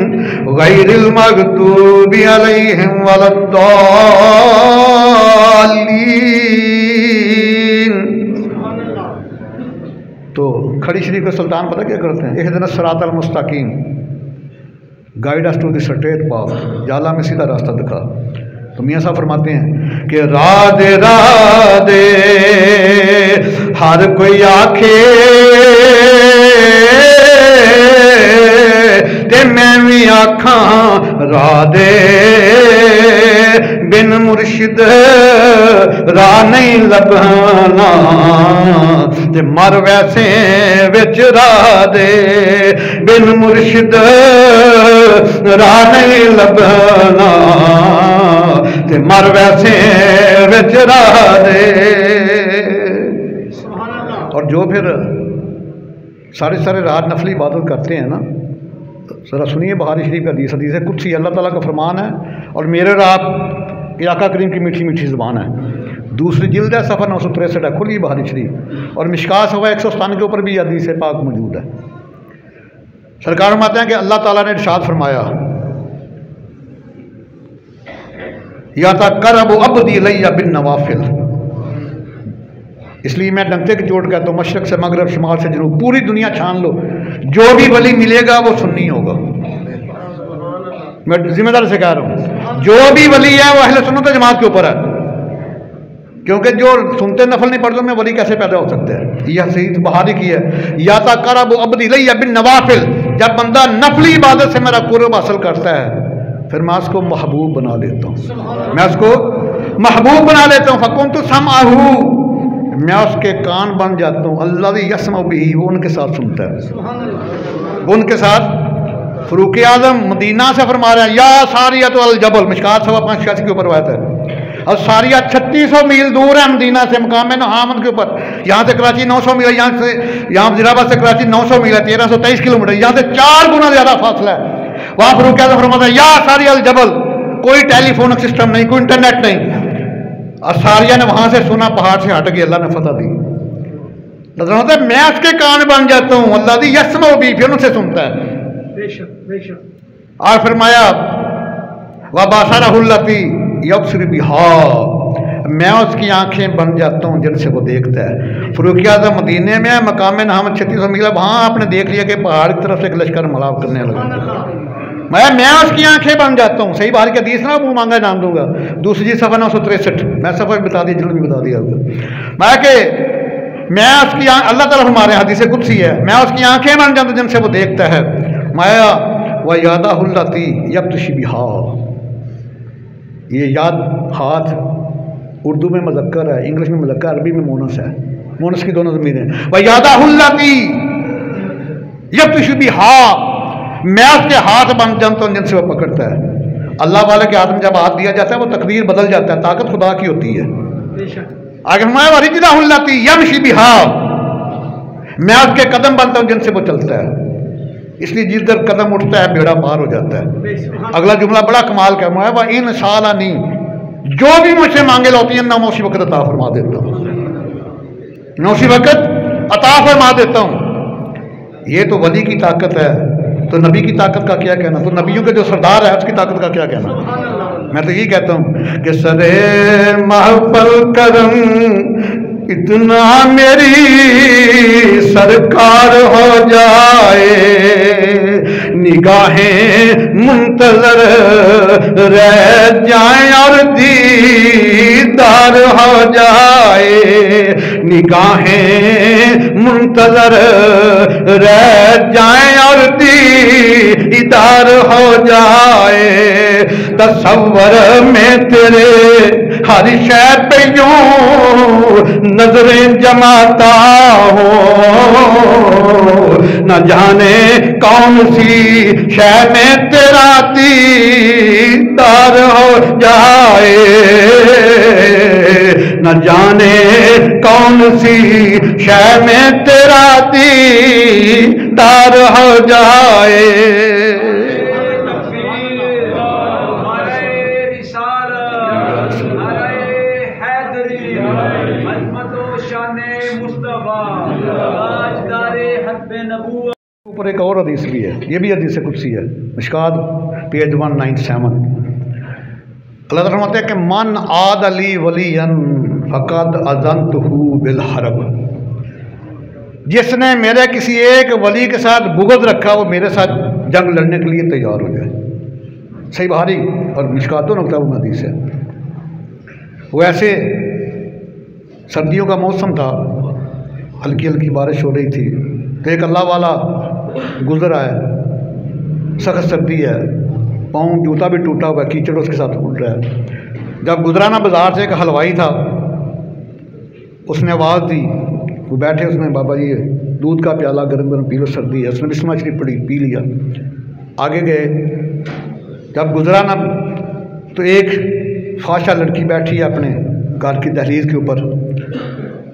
गैरिल मग़दूबि अलैहिम वलद्दाल्लीन। तो खड़ी शरीफ के सुल्तान पता क्या करते हैं? इहदिना सिरातल मुस्तकीम, guide us to the straight path, जाला में सीधा रास्ता दिखा। तो मियाँ साहब फरमाते हैं कि राधे राधे हर कोई आखे ते मैं भी आखा राधे, बिन मुर्शिद राह नहीं लभना ते मर वैसे विच राधे, बिन मुर्शिद राह नहीं लभना ते मर वैसे विच राधे। और जो फिर सारे रात नफली इबादत करते हैं ना, ज़रा सुनिए बुखारी शरीफ का हदीस है कुदसी, अल्लाह ताला का फरमान है और मेरे और आप आका करीम की मीठी मीठी ज़ुबान है। दूसरी जिल्द है, सफ़र 963 है, खुली बुखारी शरीफ, और मिशकात सवा 197 के ऊपर भी हदीस पाक मौजूद है। सरकार फरमाते हैं कि अल्लाह ताला ने इरशाद फरमाया, या तक़र्रबु अब्दी इलैया बिन नवाफिल। इसलिए मैं डंके की चोट कहता हूँ, मशरक़ से मगरब, शुमाल से जनूब, पूरी दुनिया छान लो, जो भी वली मिलेगा वो सुन्नी होगा। मैं जिम्मेदार से कह रहा हूँ, जो भी वली है वो अहले सुन्नत जमात के ऊपर है, क्योंकि जो सुनते नफल नहीं पढ़ते में वली कैसे पैदा हो सकते हैं? यह सही बहारी की है, या तक़र्रबु अब्दी इलैया बिन नवाफिल। जब बंदा नफली इबादत से मेरा कुर्ब हासिल करता है फिर मैं उसको महबूब बना लेता हूँ, मैं उसको महबूब बना लेता हूँ। फकुन्तु समअहू, मैं उसके कान बन जाता हूँ। अल्लाज़ी यस्मउ बिही, वो उनके साथ सुनता है, वो उनके साथ। फ़रूक आज़म मदीना से फरमा रहे हैं, या सारियत अल जबल, मिशकात सवा 586 के ऊपर बात है। और सारिया 3600 मील दूर है मदीना से, मकाम नहामद के ऊपर। यहाँ से कराची 900 मील है, यहाँ वज़ीराबाद से कराची 900 मील है, 1323 किलोमीटर। यहाँ से 4 गुना ज़्यादा फासला है। वहाँ फ़रूक आज़म फरमाता है, या सारिया अल जबल, कोई टेलीफोन सिस्टम नहीं, कोई इंटरनेट नहीं। और सारिया ने वहाँ से सुना, पहाड़ से हट गई, अल्लाह ने फतह दी। नजर होता है मैं उसके कान बन जाता हूँ। अल्लाह दी यस्मउ भी, फिर उनसे सुनता है। और फरमाया वबासरहुल्लती यब्सुरु बिहा, मैं उसकी आंखें बन जाता हूँ जिनसे वो देखता है। फ़रूक आज़म मदीने में है, मकाम नहामद 3600 मील, वहाँ आपने देख लिया कि पहाड़ की तरफ से एक लश्कर मलाव करने लगा। मैं उसकी आंखें बन जाता हूँ। सही बाहर का हदीस ना, मुँह मांगा नाम दूंगा, दूसरी सफ़ा 963, मैं सफ़ा भी बता दी, जल्द भी बता दिया मैं उसकी अल्लाह ताला हमारे हदीस कुदसी है, मैं उसकी आंखें बन जाता जिनसे वो देखता है। माया व यादा हुल्लती यब्तशिबिहा, ये याद हाथ उर्दू में मुज़क्कर है, इंग्लिश में मुज़क्कर, अरबी में मोनस है, मोनस की दोनों ज़मीरें। व यादा हुल्लती यब्तशिबिहा, मैं उसके हाथ बन जानता हूँ जिनसे वो पकड़ता है। अल्लाह वाले के हाथ में जब हाथ दिया जाता है वो तकदीर बदल जाता है, ताकत खुदा की होती है। आगे यमशी बिहा, मैं उसके कदम बनता हूँ जिनसे वो चलता है, इसलिए जिधर कदम उठता है बेड़ा पार हो जाता है। अगला जुमला बड़ा कमाल का है, वह इन शाला नहीं, जो भी मुझसे मांगे लाती है ना मैं उसी वक्त अता फरमा देता हूँ, मैं उसी वक्त अता फरमा देता हूँ। ये तो वली की ताकत है, तो नबी की ताकत का क्या कहना, तो नबियों के जो सरदार है उसकी ताकत का क्या कहना। मैं तो यही कहता हूँ कि सरे महफल करम इतना मेरी सरकार हो जाए, निगाहें मुंतजर रह जाए और दीदार हो जाए, निगाहें मुंतजर रह जाए और दीदार हो जाए। तसव्वुर में तेरे हर शय पे यूं नजरें जमाता हो, न जाने कौन सी शय में तेरा दीदार हो जाए, न जाने कौन सी शय में तेरा दीदार हो जाए। ऊपर एक और हदीस भी है, ये भी हदीस कुदसी है, मिशकात पेज 197। अल्लाह ताला फरमाते हैं कि मन आद अली वलियन फकद अज़नतहु बिल हरब, जिसने मेरे किसी एक वली के साथ बुग़्ज़ रखा वो मेरे साथ जंग लड़ने के लिए तैयार हो जाए। सही बुखारी और मिशकातों नुक्ता वो हदीस है। वो ऐसे सर्दियों का मौसम था, हल्की हल्की बारिश हो रही थी, तो एक अल्लाह वाला गुजर आया, सख्त सर्दी है, पाँव जूता भी टूटा हुआ है, कीचड़ उसके साथ उड़ रहा है। जब गुजराना बाज़ार से एक हलवाई था, उसने आवाज़ दी, वो बैठे, उसने बाबा जी दूध का प्याला गर्म गर्म पी लो, सर्दी है, उसने बिस्मिल्लाह शरीफ पढ़ी, पी लिया, आगे गए। जब गुजराना तो एक फाशा लड़की बैठी है अपने घर की दहलीज के ऊपर,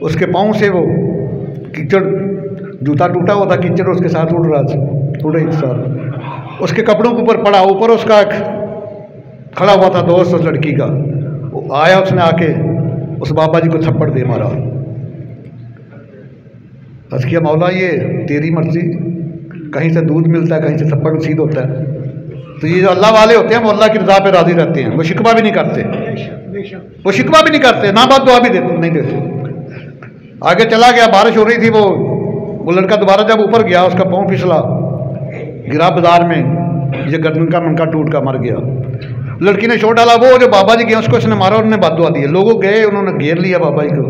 उसके पाँव से वो कीचड़, जूता टूटा हुआ था, कीचड़ उसके साथ उड़ रहा था, उड़े एक साथ, उसके कपड़ों के ऊपर पड़ा, ऊपर उसका खड़ा हुआ था दोस्त उस लड़की का, वो आया, उसने आके उस बाबा जी को थप्पड़ दे मारा। बस किया, मौला ये तेरी मर्जी, कहीं से दूध मिलता है, कहीं से थप्पड़ नसीब होता है। तो ये जो अल्लाह वाले होते हैं वो अल्लाह की रज़ा पे राज़ी रहते हैं, वो शिकवा भी नहीं करते, वो शिकवा भी नहीं करते, ना बात दुआ भी देते नहीं देते। आगे चला गया, बारिश हो रही थी, वो लड़का दोबारा जब ऊपर गया, उसका पाँव फिसला, गिरा बाजार में, ये गर्दन का मनका टूट का मर गया। लड़की ने छोड़ डाला, वो जो बाबा जी गए उसको उसने मारा, उन्होंने बात दुआ दी। लोगों गए, उन्होंने घेर लिया बाबा जी को,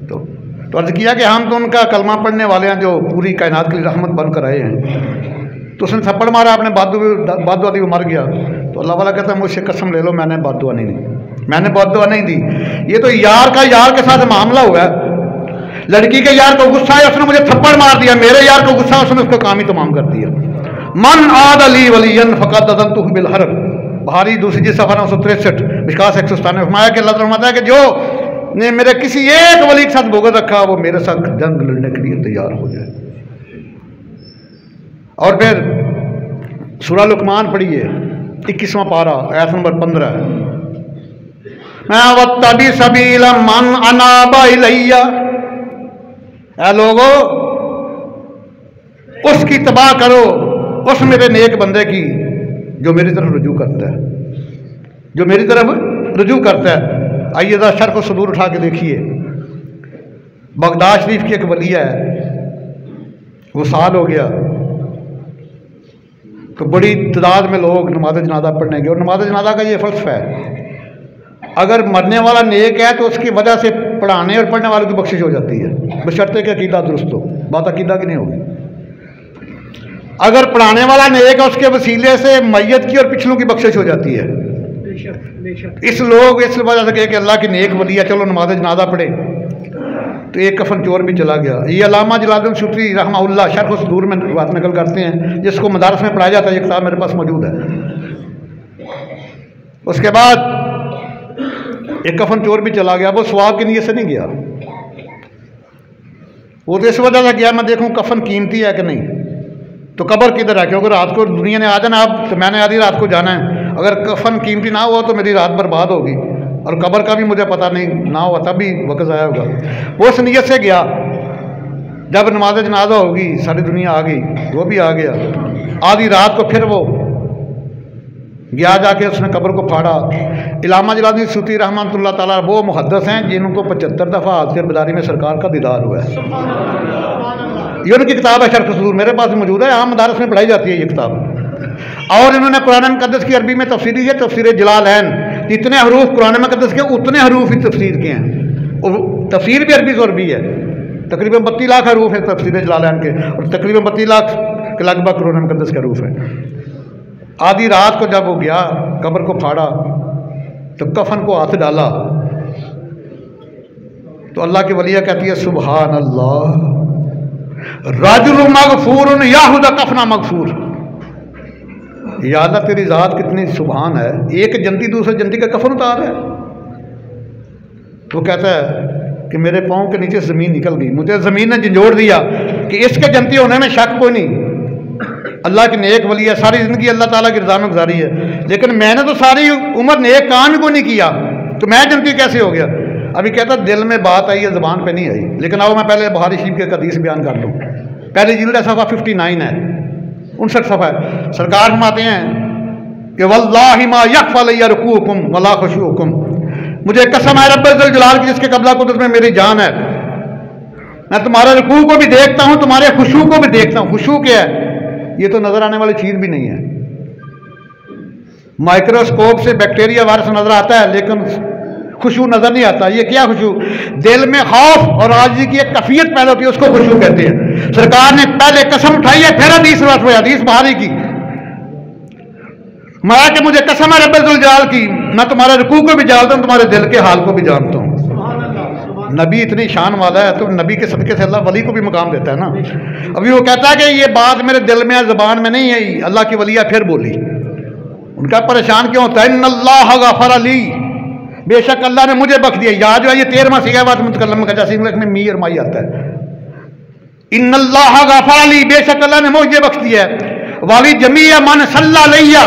तो अर्ज किया कि हम तो उनका कलमा पढ़ने वाले हैं जो पूरी कायनात के लिए रहमत बनकर आए हैं। तो उसने थप्पड़ मारा, अपने बात दुआ दी, वो मर गया। तो अल्लाह वाला कहता है मुझसे कसम ले लो, मैंने बात दुआ नहीं दी, मैंने बात दुआ नहीं दी। ये तो यार का यार के साथ मामला हुआ है, लड़की के यार को गुस्सा है, उसने मुझे थप्पड़ मार दिया, मेरे यार को गुस्सा, उसने उसका काम ही तमाम कर दिया। मन आद अली वलियन फकद अज़नतहु बिल हरब, बुखारी दूसरी सफ़ा 963, मिशकात 197। फरमाया कि अल्लाह फरमाता है कि जो ने मेरे किसी एक वली के साथ बुग़्ज़ रखा वो मेरे साथ जंग लड़ने के लिए तैयार हो जाए। और फिर सूरह लुक़मान पढ़िए, 21वां पारा, आयत नंबर 15, वत्तबि सबीला मन अनाबा इलैया, ऐ लोगो उसकी तबाह करो, उस मेरे नेक बंदे की जो मेरी तरफ रुजू करता है, जो मेरी तरफ रुजू करता है। आइए ज़रा शर्फ़ सदूर उठा के देखिए, बगदाद शरीफ की एक वलिया है, वो साल हो गया, तो बड़ी तादाद में लोग नमाज जनाजा पढ़ने गए। और नमाज जनाजा का ये फ़लसफ़ा है, अगर मरने वाला नेक है तो उसकी वजह से पढ़ाने और पढ़ने वालों की बख्शिश हो जाती है, बशर्ते कि अकीदा दुरुस्त हो। बात अकीदा की नहीं होगी। अगर पढ़ाने वाला नेक है उसके वसीले से मैयत की और पिछलों की बख्शिश हो जाती है। इस वजह से कहे कि अल्लाह की नेक वली है, चलो नमाज जनाजा पढ़े, तो एक कफन चोर भी चला गया। ये अल्लामा जलालुद्दीन सूती रहमहुल्लाह शरह सदूर में बात नकल करते हैं, जिसको मदारस में पढ़ाया जाता है। ये किताब मेरे पास मौजूद है। उसके बाद एक कफन चोर भी चला गया। वो सवाब की नीयत से नहीं गया, वो तो इस वजह से गया मैं देखूं कफन कीमती है कि नहीं, तो कब्र किधर है, क्योंकि रात को दुनिया ने आ जाना अब, तो मैंने आधी रात को जाना है। अगर कफन कीमती ना हुआ तो मेरी रात बर्बाद होगी, और कब्र का भी मुझे पता नहीं ना हुआ तब भी वक्त ज़ाया होगा। वो उस नीयत से गया, जब नमाज जनाजा होगी सारी दुनिया आ गई, वो भी आ गया। आधी रात को फिर वो गया, जाके उसने कब्र को फाड़ा। अल्लामा जलालुद्दीन सूती रहमतुल्लाह ताला वो मुहद्दिस हैं जिनको 75 दफ़ा हालत बदारी में सरकार का दीदार हुआ है। ये उनकी किताब है शरह सदूर, मेरे पास मौजूद है, आम मदारस में पढ़ाई जाती है ये किताब। और इन्होंने कुरान मुक़द्दस की अरबी में तफसीर है, तफसीर जलालैन। जितने हरूफ कुरान मुक़द्दस के उतने हरूफ ही तफसीर के हैं, और तफसीर भी अरबी से अरबी है। तकरीबन 32 लाख हरूफ है तफसीर जलालैन के, और तकरीबन 32 लाख के लगभग कुरान मुक़द्दस के हरूफ है। आधी रात को जब वो गया कब्र को फाड़ा तो कफन को हाथ डाला तो अल्लाह की वलिया कहती है सुबहान अल्लाह, राजुल मगफूर याहुदा कफना मगफूर। या अल्लाह तेरी ज़ात कितनी सुबहान है, एक जंती दूसरे जंती का कफन उतार है। तो कहता है कि मेरे पाँव के नीचे ज़मीन निकल गई, मुझे ज़मीन ने झंझोड़ दिया कि इसके जंती होने में शक कोई नहीं। अल्लाह की नेक वली है, सारी ज़िंदगी अल्लाह ताला की रज़ा में गुजारी है, लेकिन मैंने तो सारी उम्र नेक काम को नहीं किया, तो मैं जन्नती कैसे हो गया। अभी कहता दिल में बात आई है, ज़बान पे नहीं आई। लेकिन आओ मैं पहले बुखारी शरीफ के हदीस बयान कर लूँ। पहली जिल्द सफ़ा 59 है, 59 सफ़ा है। सरकार फरमाते हैं कि वल्लाहि मा यख्फा अलैया रुकूकुम वला खुशूकुम, मुझे कसम है रब्बुल जलाल की जिसके कब्ज़ा कुदरत में मेरी जान है, मैं तुम्हारे रुकू को भी देखता हूँ, तुम्हारे खुशू को भी देखता हूँ। खुशू क्या है, ये तो नजर आने वाली चीज भी नहीं है। माइक्रोस्कोप से बैक्टीरिया वायरस नजर आता है, लेकिन खुशू नजर नहीं आता। ये क्या खुशू, दिल में खौफ और आजिज़ी की एक कैफियत पैदा होती है, उसको खुशू कहते हैं। सरकार ने पहले कसम उठाई है, फिर हदीस बुखारी की, मैं कि मुझे कसम है रब्बुल जलाल की, मैं तुम्हारे रुकू को भी जानता हूँ, तुम्हारे दिल के हाल को भी जानता हूँ। नबी इतनी शान वाला है तो नबी के सदके से अल्लाह वली को भी मकाम देता है ना। अभी वो कहता है कि ये बात मेरे दिल में ज़बान में नहीं आई, अल्लाह की वलिया फिर बोली। उनका परेशान क्यों होता है, इन्नल्लाह गफ़र ली, बेशक अल्लाह ने मुझे बख्श दिया। याद जो है ये 13वां सीगा बात मुतकल्लम का, जैसे इंग्लिश में मी और माई आता है। इन्नल्लाह गफ़र ली, बेशक अल्लाह ने मुझे बख्श दिया है। वाली जमीया मन सल्ला लैया,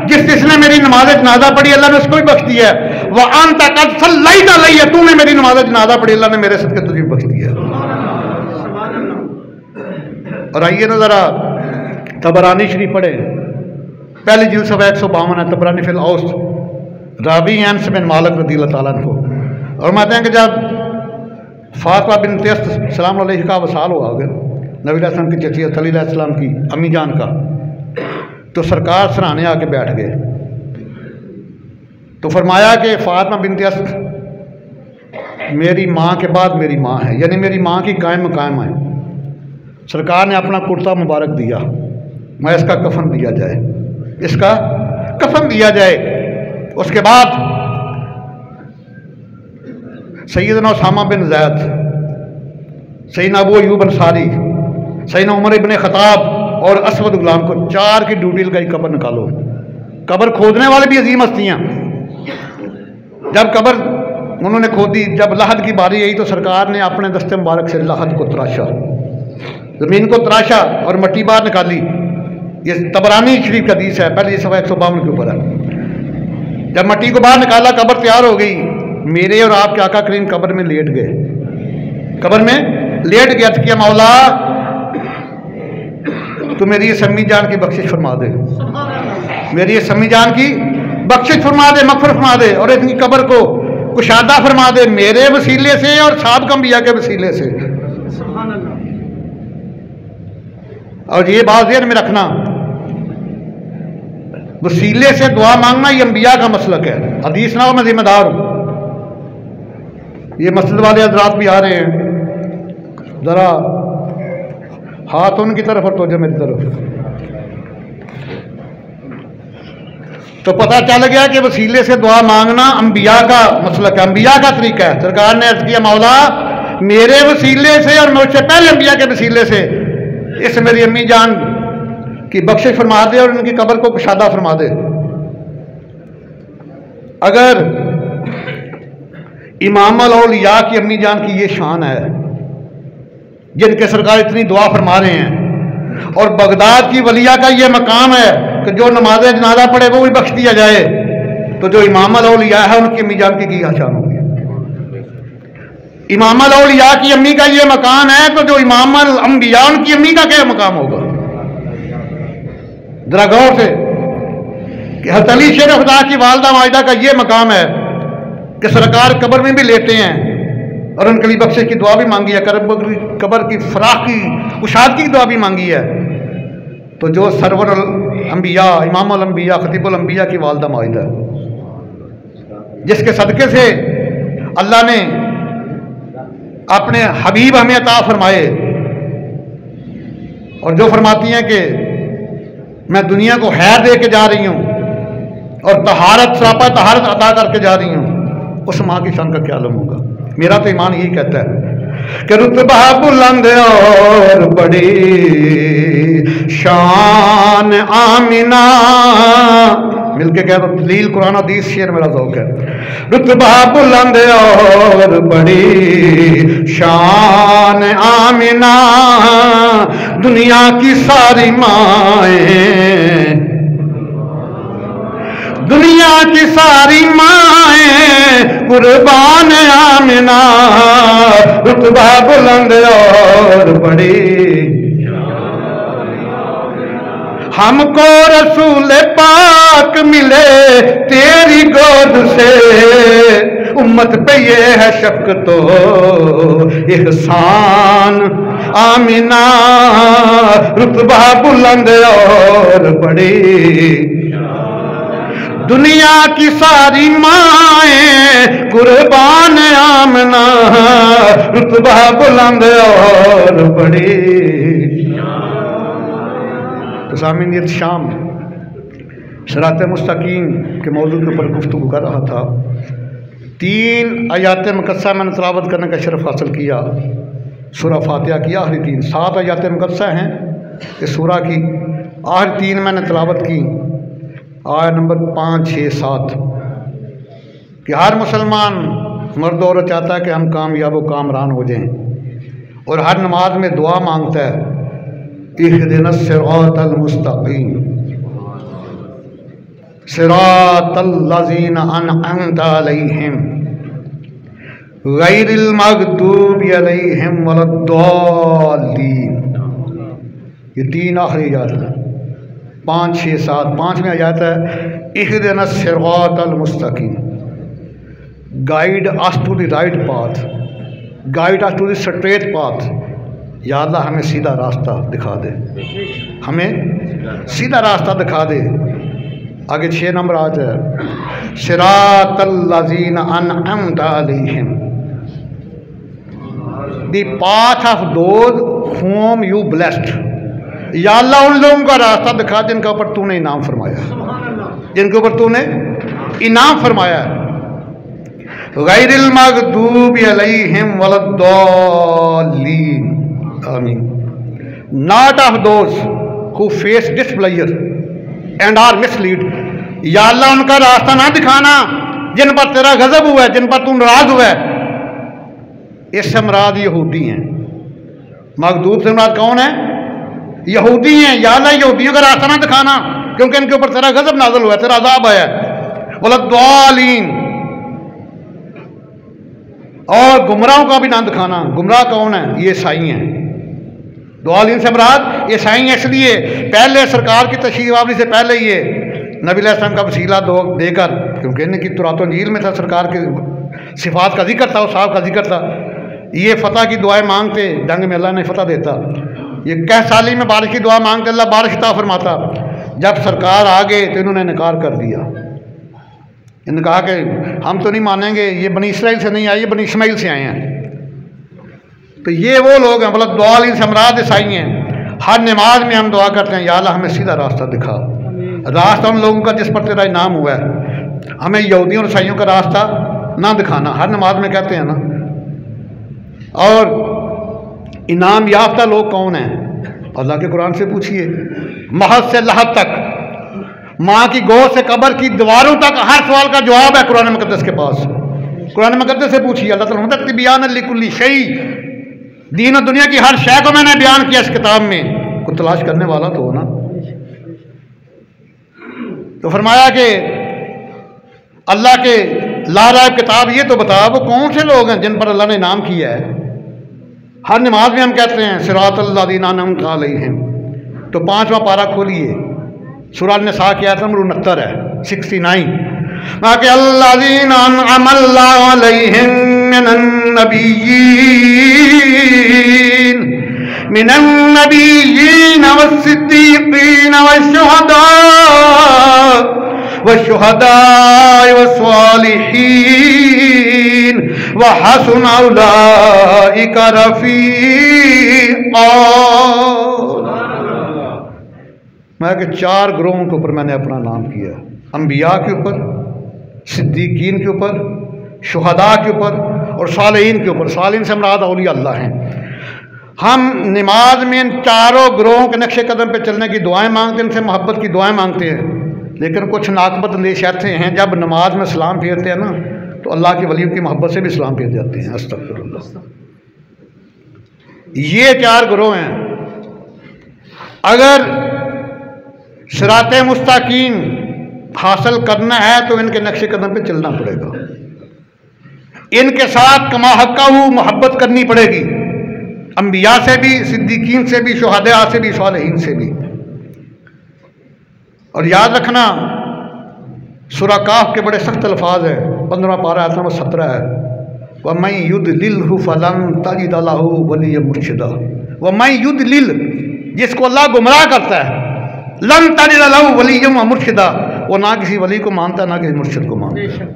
जिसने मेरी नमाज जनाजा पढ़ी अल्लाह ने उसको भी बख्श दिया है। वह अंता कद सल्लैता लैया, तूने मेरी नमाज जनाजा पढ़ी अल्लाह ने मेरे सदके तुझे बख्श दिया। और आइए ना जरा तबरानी शरीफ पढ़े, पहली जिल्द सफ़ा 152 है, तबरानी फिल औस, रावी अनस बिन मालिक रज़ियल्लाहु ताला अन्हु। और कहते हैं कि जब फातिमा बिन्त सलाम अलैहा का वसाल हुआ नबी अलैहिस्सलाम की चची अली अलैहिस्सलाम की अम्मी जान का, तो सरकार सराहने आके बैठ गए। तो फरमाया कि फातिमा बिन्त मेरी माँ के बाद मेरी माँ है, यानी मेरी माँ की कायम मकाम है। सरकार ने अपना कुर्ता मुबारक दिया, मैं इसका कफन दिया जाए, इसका कफन दिया जाए। उसके बाद सैयदना उसामा बिन ज़ैद, सैयदना अबू अय्यूब अंसारी, सैयदना उमर इब्न खत्ताब और असवद गुलाम को 4 की ड्यूटी लगाई, कब्र निकालो। कब्र खोदने वाले भी अजीम हस्तियाँ। जब कब्र उन्होंने खोदी, जब लहद की बारी आई तो सरकार ने अपने दस्ते मुबारक से लहद को तराशा, ज़मीन को तराशा और मट्टी बाहर निकाली। ये तबरानी शरीफ का हदीस है, पहले सफ़ा 152 के ऊपर है। जब मट्टी को बाहर निकाला, कब्र तैयार हो गई। मेरे और आपके आका करीम कब्र में लेट गए, कब्र में लेट गया। किया मौला तो मेरी ये सम्मी जान की बख्शिश फरमा दे, मेरी ये सम्मी जान की बख्शिश फरमा दे, मग़फ़िरत फरमा दे, और इनकी कब्र को कुशादा फरमा दे मेरे वसीले से और साहब अंबिया के वसीले से। और ये बात ज़हन में रखना वसीले से दुआ मांगना ये अंबिया का मसलक है। हदीस ना हो मैं जिम्मेदार हूँ। ये मस्जिद वाले हजरात भी आ रहे हैं, ज़रा हाथ उनकी तरफ और तोजह मेरी तरफ। तो पता चल गया कि वसीले से दुआ मांगना अंबिया का मसलक है, अंबिया का तरीका है। सरकार ने अर्ज किया मौला मेरे वसीले से और मुझसे पहले अंबिया के वसीले से इस मेरी अम्मी जान की बख्शिश फरमा दे और उनकी कब्र को कुशादा फरमा दे। अगर इमाम औलिया की अम्मी जान की ये शान है जिनके सरकार इतनी दुआ फरमा रहे हैं, और बगदाद की वलिया का ये मकाम है कि जो नमाज जनाजा पढ़े वो भी बख्श दिया जाए, तो जो इमाम औलिया है उनकी अम्मी जान की शान होगी। इमाम औलिया की अम्मी का ये मकाम है तो जो इमाम अंबिया उनकी अम्मी का क्या मकाम होगा। जरा गौर से कि हज़रत अली शेर खुदा की वालदा माजिदा का ये मकाम है कि सरकार कब्र में भी लेते हैं और उनके लिए बख्शिश की दुआ भी मांगी है, कब्र की फराखी कुशादगी की दुआ भी मांगी है। तो जो सरवर अंबिया इमाम अंबिया खतीबुल अंबिया की वालदा माजिदा जिसके सदक़े से अल्लाह ने अपने हबीब हमें अता फरमाए, और जो फरमाती हैं कि मैं दुनिया को खैर दे के जा रही हूँ और तहारत सरापा तहारत अदा करके जा रही हूँ, उस माँ की शान का क्या आलम होगा। मेरा तो ईमान यही कहता है कि रुतबा बुलंद और बड़ी शान आमिना, मिलके कह दो दलील कुरान हदीस शेर मेरा ज़ौक़ है। रुतबा बुलंद और बड़ी शान आमिना, दुनिया की सारी माएँ, दुनिया की सारी माएँ कुर्बान आमिना, रुतबा बुलंद और बड़ी। हमको रसूल पाक मिले तेरी गोद से, उम्मत पे ये है शफ़क़तो एहसान आमिना, रुतबा बुलंद और बड़ी। दुनिया की सारी माएँ कुर्बान आमना, रुतबा बुलंद और बड़ी। तो सामीन ये शाम सिरात मुस्तकीम के मौजूद के ऊपर गुफ्तगू कर रहा था। 3 आयात मुक़द्दसा मैंने तिलावत करने का शरफ़ हासिल किया। सूरह फातिहा की आखिरी 3 7 आयात मुक़द्दसा हैं इस सूरह की, आखिरी 3 मैंने तिलावत की। आयत नंबर 5, 6, 7 कि हर मुसलमान मर्द औरत चाहता है कि हम कामयाब व कामरान हो जाएं, और हर नमाज में दुआ मांगता है इहदिनस सिरातल मुस्तकीम सिरातल लज़ीना अनअमता अलैहिम गैरिल मग़दूबि अलैहिम वलद्दाल्लीन। ये 3 आखिरी आयत है, 5, 6, 7। 5 में आयत है इहदिनस सिरातल मुस्तकीम, guide us to the right path, guide us to the straight path. या अल्लाह हमें सीधा रास्ता दिखा दे, हमें सीधा रास्ता दिखा दे। आगे 6 नंबर आयत है सिरातल लज़ीना अनअमता अलैहिम, the path of those whom you blessed। या अल्लाह उन लोगों का रास्ता दिखा जिनके ऊपर तूने इनाम फरमाया, जिनके ऊपर तूने इनाम फरमाया है। गैरिल मग़दूबि अलैहिम वलद्दाल्लीन, आमीन। Not of those who face displeasure and are misled. या अल्लाह उनका रास्ता ना दिखाना जिन पर तेरा गजब हुआ है, जिन पर तू नाराज हुआ है। इससे मुराद यहूदी हैं। मग़दूब से मुराद कौन है? यहूदी हैं। या अल्लाह यहूदियों का रास्ता ना दिखाना क्योंकि इनके ऊपर तेरा गजब नाज़िल हुआ है, तेरा अज़ाब आया है। वलद्दालीन, और गुमराहों का भी ना दिखाना। गुमराह कौन है? ये ईसाई हैं। दुआलीन से मुराद ईसाई हैं। इसलिए पहले सरकार की तशरीफ़ आवरी से पहले ये नबी अलैहिस्सलाम का वसीला देकर, क्योंकि इनकी तौरात इंजील में था सरकार के सिफात का जिक्र था, साहब का जिक्र था, ये फ़तह की दुआएं मांगते, जंग में अल्लाह ने फ़तह देता। ये कह साली में बारिश की दुआ मांगते, अल्लाह बारिश अता फरमाता। जब सरकार आ गए तो इन्होंने इनकार कर दिया। इन्होंने कहा कि हम तो नहीं मानेंगे, ये बनी इसराइल से नहीं आए, ये बनी इस्माइल से आए हैं। तो ये वो लोग हैं, मतलब दुआ से मुराद ईसाई हैं। हर नमाज में हम दुआ करते हैं, या अल्लाह हमें सीधा रास्ता दिखा, रास्ता उन लोगों का जिस पर तेरा इनाम हुआ है, हमें यहूदियों और ईसाइयों का रास्ता ना दिखाना। हर नमाज में कहते हैं ना। और इनाम याफ्ता लोग कौन हैं? अल्लाह के कुरान से पूछिए। महद से लहद तक, माँ की गोद से कब्र की दीवारों तक, हर सवाल का जवाब है कुरान मुकद्दस के पास। कुरान मुकद्दस से पूछिए। अल्लाह ताला फरमाता है बयान लिकुल्ली शै, दीन और दुनिया की हर शय को मैंने बयान किया इस किताब में। को तलाश करने वाला तो हो ना। तो फरमाया कि अल्लाह के लाराब किताब ये तो बता वो कौन से लोग हैं जिन पर अल्लाह ने इनाम किया है। हर नमाज में हम कहते हैं सिरातल्लज़ीना अनअमता अलैहिम। तो 5वां पारा खोलिए, सूरह निसा की आयत नंबर 69 है, 69। बाकी अल्लज़ीना अनअमल्लाहु अलैहिम मिनन नबिय्यीन वस्सिद्दीक़ीन वश्शुहदा वस्सालिहीन व हसुन उलाइका रफ़ीक़ा। मैं कि 4 ग्रोहों के ऊपर मैंने अपना नाम किया। अंबिया के ऊपर, सिद्दीकीन के ऊपर, शुहदा के ऊपर और सालिहीन के ऊपर। सालिहीन से मुराद औलिया अल्लाह हैं। हम नमाज में इन 4 ग्रोहों के नक्शे कदम पे चलने की दुआएं मांगते हैं, इनसे मोहब्बत की दुआएं मांगते हैं। लेकिन कुछ नाकबत अंदेश ऐसे हैं जब नमाज में सलाम फेरते हैं ना तो अल्लाह के वलियों की मोहब्बत से भी सलाम फेर जाते हैं। अस्तगफिरुल्लाह। ये 4 ग्रोह हैं। अगर सिराते मुस्तकीम हासिल करना है तो इनके नक्शे कदम पे चलना पड़ेगा। इनके साथ कमा हक्का मोहब्बत करनी पड़ेगी, अंबिया से भी, सिद्दीकीन से भी, शुहदा से भी, सालिहीन से भी। और याद रखना सूरह काफ के बड़े सख्त अल्फाज हैं। 15वां पारा आयत नंबर 17 है, वमन युद्लिलहु फलन तजिद लहु वलिय्यन मुर्शिदा। वमन युद्लिल, जिसको अल्लाह गुमराह करता है, लन तजिद लहु वलिय्यन मुर्शिदा, वो ना किसी वली को मानता है ना किसी मुर्शिद को मानता है।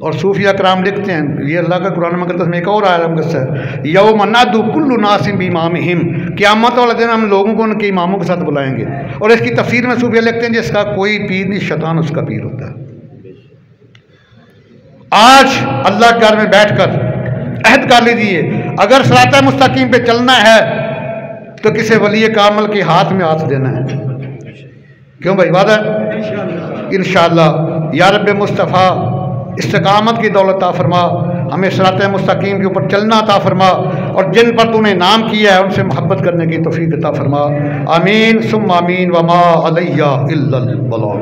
और सूफिया कराम लिखते हैं, ये अल्लाह का कुरान मुकद्दस में एक और आयत है, यौम नदु कुल्लु नासिम बिइमामिहिम, क़यामत वाले दिन हम लोगों को उनके इमामों के साथ बुलाएंगे। और इसकी तफसीर में सूफिया लिखते हैं जिसका कोई पीर नहीं, शैतान उसका पीर होता है। आज अल्लाह के घर में बैठकर अहद कर लीजिए, अगर सिरात मुस्तकीम पे चलना है तो किसी वली कामल के हाथ में हाथ देना है। क्यों भाई? वादा इंशाअल्लाह। या रब्बे मुस्तफ़ा इस्तिकामत की दौलत अता फरमा, हमें सिरात मुस्तकीम के ऊपर चलना अता फरमा, और जिन पर तूने नाम किया है उनसे मोहब्बत करने की तौफीक अता फरमा। आमीन सुम्मा आमीन वमा अलैया इल्लल बलाग।